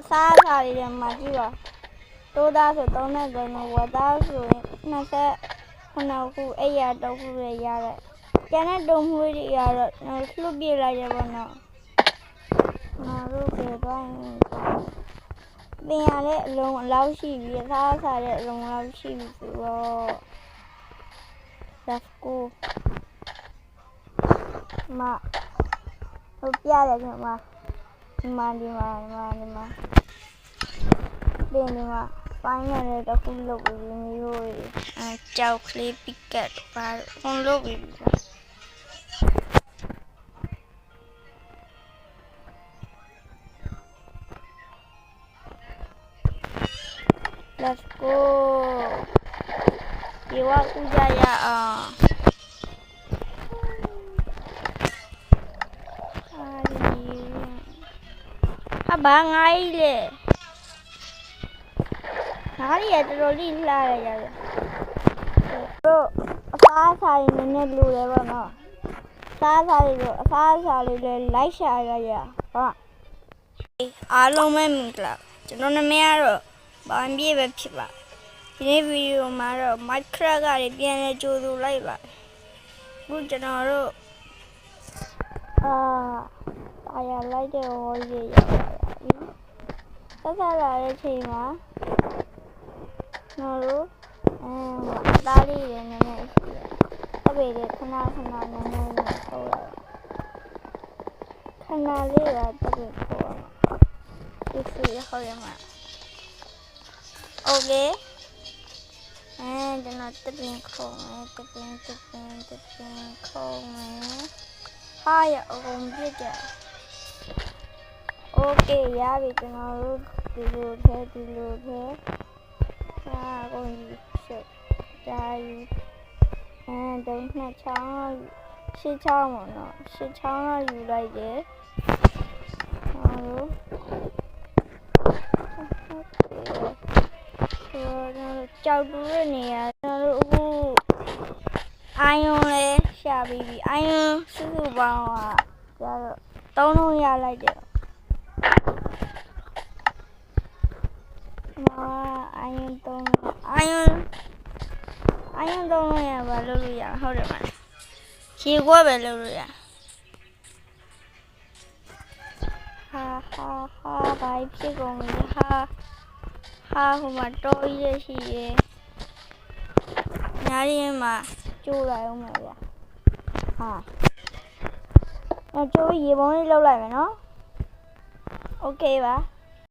စားစားလေးတွေမှာကြည့်ပါတိုးသားဆို33ဝက်သားဆိုရင်29ခုအဲ့ရတော့ခုတွေရတဲ့ကျန်တဲ့တုံးမွေးတွေကတော့လှုပ်ပြလိုက်ရပါတော့ငါတို့ပြေးသွားရင်ပင်ရတဲ့အလုံးအလောက်ရှိပြီးစားစားတဲ့အလုံးလောက်ရှိပြီဆိုတော့ let's go မဟုတ်ပြရတယ်ကျွန်မဒီမှာပင်ဒီမှာပိုင်းရတယ်တခုလုပ်ပြီးမျိုးကြောက်ကလေးပီကတ်ပါခွန်လုပ်ပြီးlet's go ဒီဝကူကြရအောင်ဘာငါးကြီးလေငါးကြီးရတော်တော်လေးလှရတယ်တို့အစားအစာတွေနည်းနည်းလိုတယ်ပေါ့နော်အစားအစာတွေလည်းလိုက်ရှာရရဟုတ်အားလုံးပဲမင်္ဂလာကျွန်တော်နာမည်ကတော့ဘာပြည့်ပဲဖြစ်ပါဒီနေ့ဗီဒီယိုမှာတော့ Minecraft ကပြန်လဲကြိုးဆိုလိုက်ပါအခုကျွန်တော်တို့အားရလိုက်တဲ့ဟောကြီးရဆက်လာတဲ့အချိန်မှာကျွန်တော်တို့သားလေးတွေနည်းနည်းအပေတွေခဏနည်းနည်းပို့ရခဏလေးကတပိတ်ပို့ရဒီစီဟောရမှာโอเคကျွန်တော်တပင်ခုံမယ်တပင်ခုံမယ်ဟာရအကုန်ပြည့်ကြโอเคရပြီကျွန်တော်တို့ဒီလိုထဲဟာကိုကြီးဆက်ဒါယူတုံးနှစ်ချောင်းရှစ်ချောင်းပေါ့နော်ရှစ်ချောင်းတော့ယူလိုက်တယ်ဟောလို့ကြောက်တူတဲ့နေရာကျွန်တော်တို့အခုအိုင်ယွန်လေးရှာပြီးပြီအိုင်ယွန်စုစုပေါင်းကကျတော့3လုံးရလိုက်တယ်အိုင်ယွန်3လုံးရပါလို့ရဟုတ်တယ်မလားခြေခွက်ပဲလို့ရဟာဘာဖြစ်ကုန်လဲဟာဟိုမှာတော်ရရှိရဲ့ညာရင်းမှာကျိုးလိုက်အောင်မယ်ဗျာကျိုးရေပုံးလေးလောက်လိုက်မယ်နော်โอเคပါ